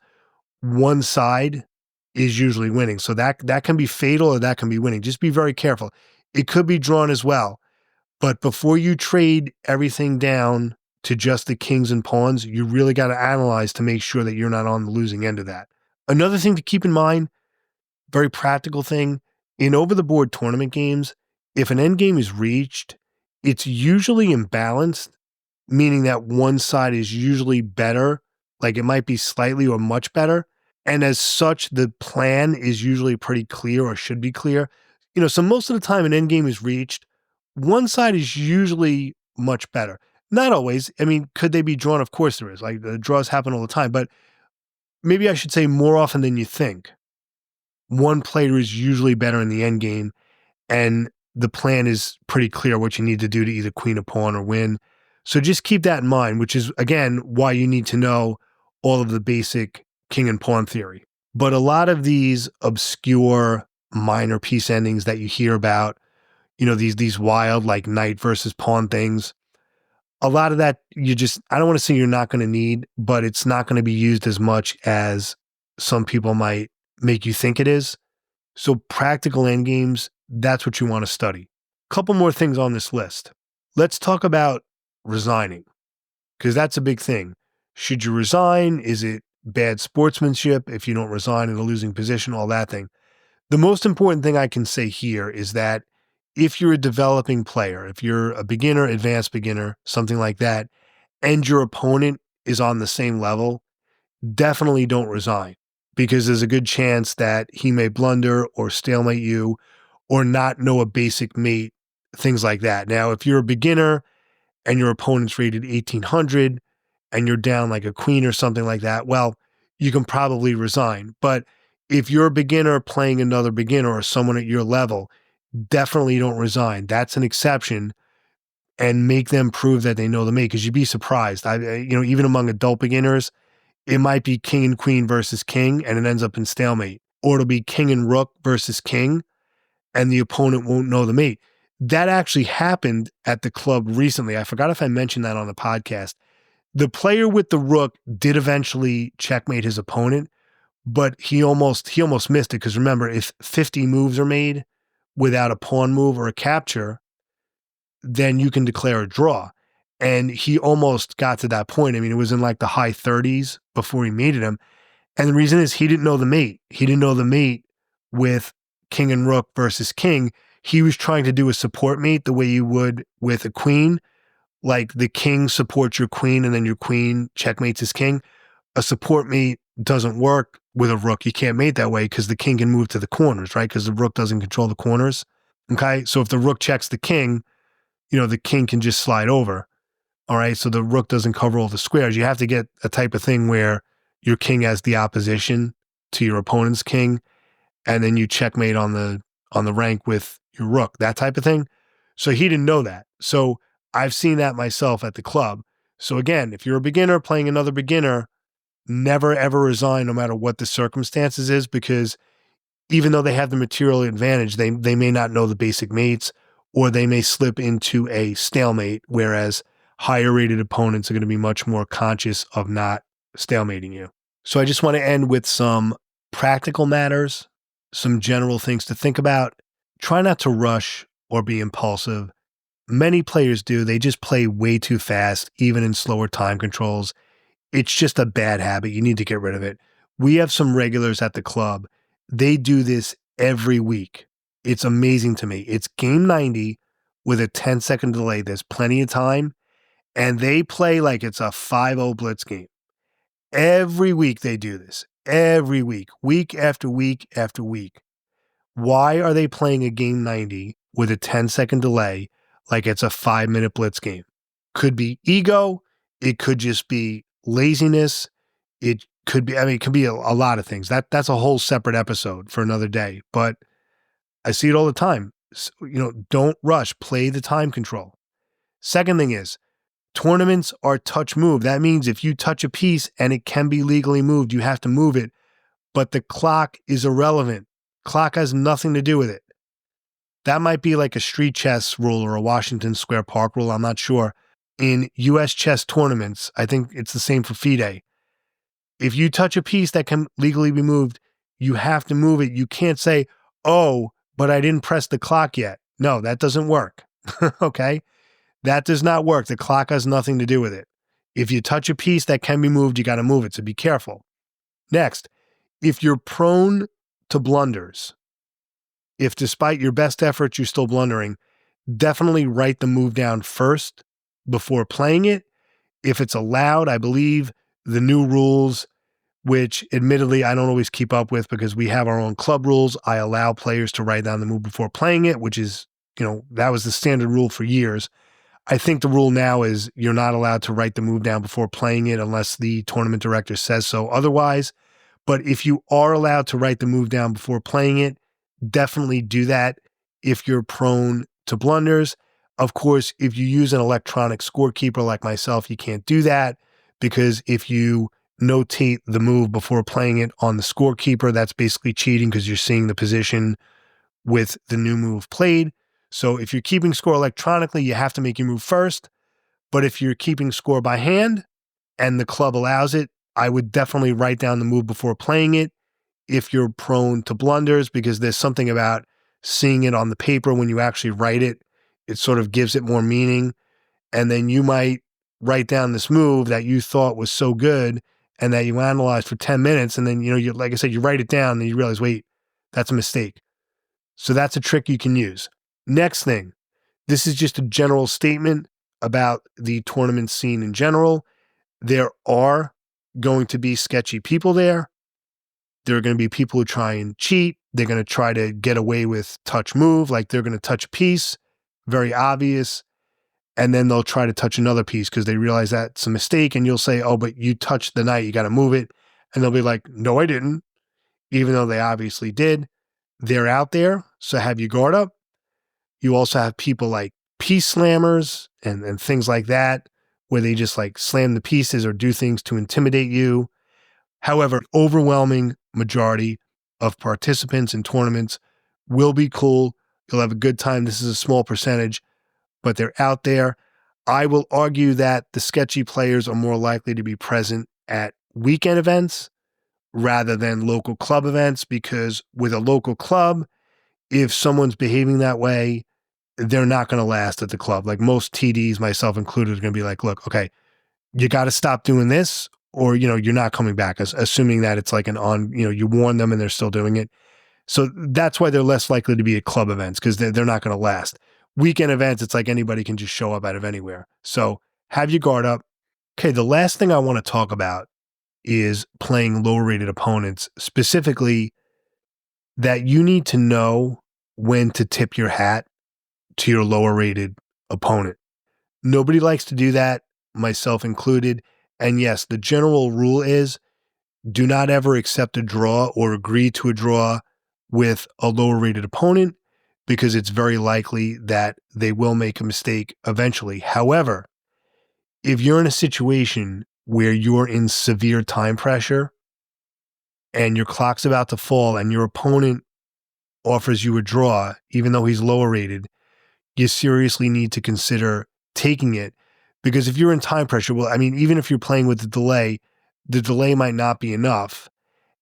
one side is usually winning. So that can be fatal or that can be winning. Just be very careful. It could be drawn as well. But before you trade everything down to just the kings and pawns, you really got to analyze to make sure that you're not on the losing end of that. Another thing to keep in mind, very practical thing, in over-the-board tournament games, if an endgame is reached, it's usually imbalanced, meaning that one side is usually better, like it might be slightly or much better. And as such, the plan is usually pretty clear or should be clear. So most of the time an endgame is reached, one side is usually much better. Not always. I mean, could they be drawn? Of course there is. Like the draws happen all the time, but maybe I should say more often than you think. One player is usually better in the end game, and the plan is pretty clear what you need to do to either queen a pawn or win. So just keep that in mind, which is, again, why you need to know all of the basic king and pawn theory. But a lot of these obscure minor piece endings that you hear about, these wild like knight versus pawn things, a lot of that I don't want to say you're not going to need, but it's not going to be used as much as some people might make you think it is. So practical endgames, that's what you want to study. Couple more things on this list. Let's talk about resigning, because that's a big thing. Should you resign? Is it bad sportsmanship if you don't resign in a losing position? All that thing. The most important thing I can say here is that if you're a developing player, if you're a beginner, advanced beginner, something like that, and your opponent is on the same level, definitely don't resign, because there's a good chance that he may blunder or stalemate you or not know a basic mate, things like that. Now, if you're a beginner and your opponent's rated 1800 and you're down like a queen or something like that, well, you can probably resign. But if you're a beginner playing another beginner or someone at your level, definitely don't resign. That's an exception, and make them prove that they know the mate, because you'd be surprised. Even among adult beginners, it might be king and queen versus king and it ends up in stalemate, or it'll be king and rook versus king and the opponent won't know the mate. That actually happened at the club recently. I forgot if I mentioned that on the podcast. The player with the rook did eventually checkmate his opponent, but he almost missed it, because remember, if 50 moves are made without a pawn move or a capture, then you can declare a draw. And he almost got to that point. I mean, it was in like the high 30s before he mated him. And the reason is he didn't know the mate. He didn't know the mate with king and rook versus king. He was trying to do a support mate the way you would with a queen. Like the king supports your queen and then your queen checkmates his king. A support mate doesn't work with a rook. You can't mate that way because the king can move to the corners, right? Because the rook doesn't control the corners. Okay. So if the rook checks the king can just slide over. All right. So the rook doesn't cover all the squares. You have to get a type of thing where your king has the opposition to your opponent's king, and then you checkmate on the rank with your rook, that type of thing. So he didn't know that. So I've seen that myself at the club. So again, if you're a beginner playing another beginner, never ever resign no matter what the circumstances is, because even though they have the material advantage, they may not know the basic mates, or they may slip into a stalemate, whereas higher rated opponents are going to be much more conscious of not stalemating you. So I just want to end with some practical matters, some general things to think about. Try not to rush or be impulsive. Many players do. They just play way too fast, even in slower time controls. It's just a bad habit. You need to get rid of it. We have some regulars at the club. They do this every week. It's amazing to me. It's game 90 with a 10-second delay. There's plenty of time. And they play like it's a 5-0 blitz game. Every week they do this. Every week after week after week. Why are they playing a game 90 with a 10-second delay like it's a 5-minute blitz game? Could be ego. It could just be laziness. It could be, it could be a lot of things. That's a whole separate episode for another day. But I see it all the time. So, don't rush. Play the time control. Second thing is, tournaments are touch move. That means if you touch a piece and it can be legally moved, you have to move it. But the clock is irrelevant. Clock has nothing to do with it. That might be like a street chess rule or a Washington Square Park rule. I'm not sure. In U.S. chess tournaments, I think it's the same for FIDE. If you touch a piece that can legally be moved, you have to move it. You can't say, oh, but I didn't press the clock yet. No, that doesn't work. Okay? That does not work. The clock has nothing to do with it. If you touch a piece that can be moved, you got to move it. So be careful. Next, if you're prone to blunders, if despite your best efforts you're still blundering, definitely write the move down first before playing it. If it's allowed, I believe the new rules, which admittedly I don't always keep up with because we have our own club rules, I allow players to write down the move before playing it, which is, that was the standard rule for years. I think the rule now is you're not allowed to write the move down before playing it unless the tournament director says so otherwise. But if you are allowed to write the move down before playing it, definitely do that if you're prone to blunders. Of course, if you use an electronic scorekeeper like myself, you can't do that because if you notate the move before playing it on the scorekeeper, that's basically cheating because you're seeing the position with the new move played. So if you're keeping score electronically, you have to make your move first. But if you're keeping score by hand and the club allows it, I would definitely write down the move before playing it if you're prone to blunders, because there's something about seeing it on the paper when you actually write it. It sort of gives it more meaning. And then you might write down this move that you thought was so good and that you analyzed for 10 minutes. And then, you like I said, you write it down and you realize, wait, that's a mistake. So that's a trick you can use. Next thing, this is just a general statement about the tournament scene in general. There are going to be sketchy people there. There are going to be people who try and cheat. They're going to try to get away with touch move, like they're going to touch a piece, very obvious, and then they'll try to touch another piece because they realize that's a mistake, and you'll say, oh, but you touched the knight, you got to move it. And they'll be like, no, I didn't, even though they obviously did. They're out there, so have your guard up. You also have people like piece slammers and things like that, where they just like slam the pieces or do things to intimidate you. However, overwhelming majority of participants in tournaments will be cool. You'll have a good time. This is a small percentage, but they're out there. I will argue that the sketchy players are more likely to be present at weekend events rather than local club events, because with a local club, if someone's behaving that way, they're not going to last at the club. Like most TDs, myself included, are going to be like, look, okay, you got to stop doing this or, you're not coming back, assuming that it's like you warn them and they're still doing it. So that's why they're less likely to be at club events, because they're not going to last. Weekend events, it's like anybody can just show up out of anywhere. So have your guard up. Okay, the last thing I want to talk about is playing lower rated opponents, specifically that you need to know when to tip your hat to your lower rated opponent. Nobody likes to do that, myself included. And yes, the general rule is do not ever accept a draw or agree to a draw with a lower rated opponent, because it's very likely that they will make a mistake eventually. However, if you're in a situation where you're in severe time pressure and your clock's about to fall and your opponent offers you a draw, even though he's lower rated, you seriously need to consider taking it. Because if you're in time pressure, even if you're playing with the delay might not be enough.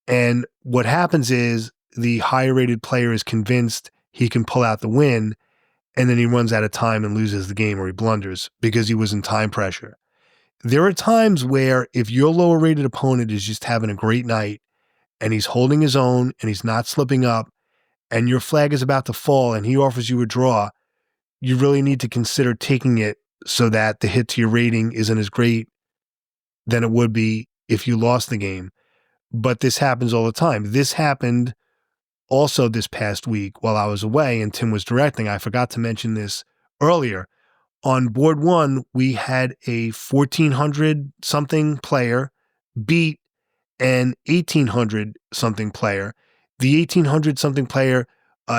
And what happens is the higher rated player is convinced he can pull out the win, and then he runs out of time and loses the game, or he blunders because he was in time pressure. There are times where if your lower rated opponent is just having a great night and he's holding his own and he's not slipping up and your flag is about to fall and he offers you a draw, you really need to consider taking it so that the hit to your rating isn't as great than it would be if you lost the game. But this happens all the time. This happened also this past week while I was away and Tim was directing. I forgot to mention this earlier. On board one, we had a 1,400 something player beat an 1,800 something player. The 1,800 something player,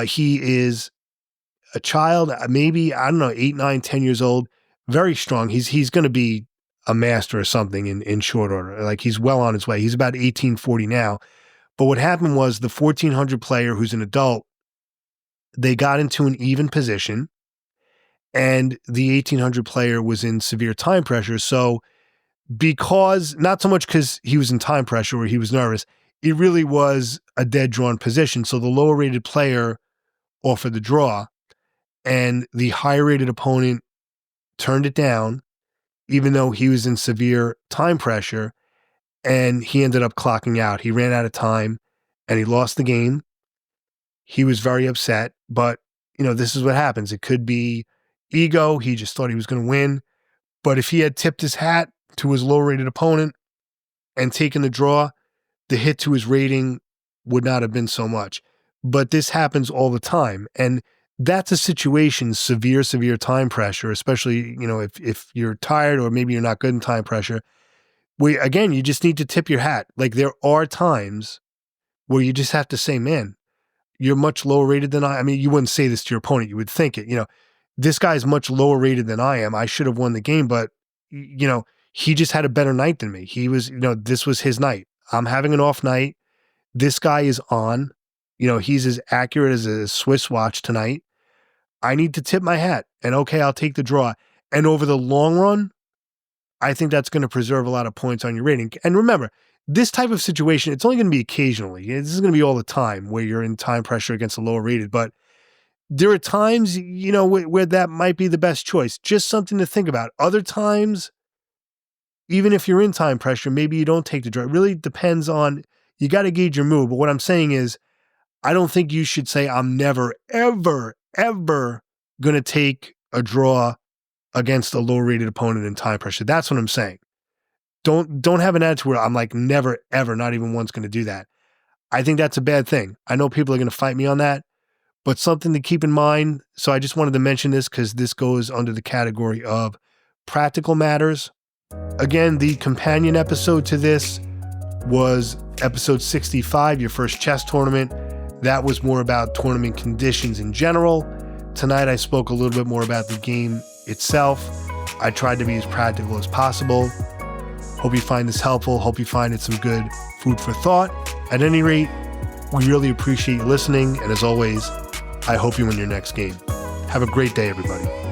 he is a child, maybe, I don't know, 8, 9, 10 years old, very strong. He's going to be a master or something in short order. Like he's well on his way. He's about 1840 now. But what happened was the 1,400 player who's an adult, they got into an even position and the 1,800 player was in severe time pressure. So because, not so much because he was in time pressure or he was nervous, it really was a dead drawn position. So the lower rated player offered the draw and the higher rated opponent turned it down, even though he was in severe time pressure, and he ended up clocking out. He ran out of time and he lost the game. He was very upset, but this is what happens. It could be ego. He just thought he was going to win. But if he had tipped his hat to his low rated opponent and taken the draw, the hit to his rating would not have been so much. But this happens all the time. And that's a situation, severe time pressure, especially, if you're tired or maybe you're not good in time pressure. Again, you just need to tip your hat. Like there are times where you just have to say, man, you're much lower rated than I mean, you wouldn't say this to your opponent. You would think it, this guy's much lower rated than I am. I should have won the game, but he just had a better night than me. He was, this was his night. I'm having an off night. This guy is on, he's as accurate as a Swiss watch tonight. I need to tip my hat and okay, I'll take the draw. And over the long run, I think that's going to preserve a lot of points on your rating. And remember, this type of situation, it's only going to be occasionally. This is going to be all the time where you're in time pressure against a lower rated, but there are times, where that might be the best choice. Just something to think about. Other times, even if you're in time pressure, maybe you don't take the draw. It really depends on, you got to gauge your mood. But what I'm saying is, I don't think you should say, I'm never, ever, ever going to take a draw against a low-rated opponent in time pressure. That's what I'm saying. Don't have an attitude where I'm like, never, ever, not even once going to do that. I think that's a bad thing. I know people are going to fight me on that, but something to keep in mind. So I just wanted to mention this because this goes under the category of practical matters. Again, the companion episode to this was episode 65, your first chess tournament. That was more about tournament conditions in general. Tonight, I spoke a little bit more about the game itself. I tried to be as practical as possible. Hope you find this helpful. Hope you find it some good food for thought. At any rate, we really appreciate you listening. And as always, I hope you win your next game. Have a great day, everybody.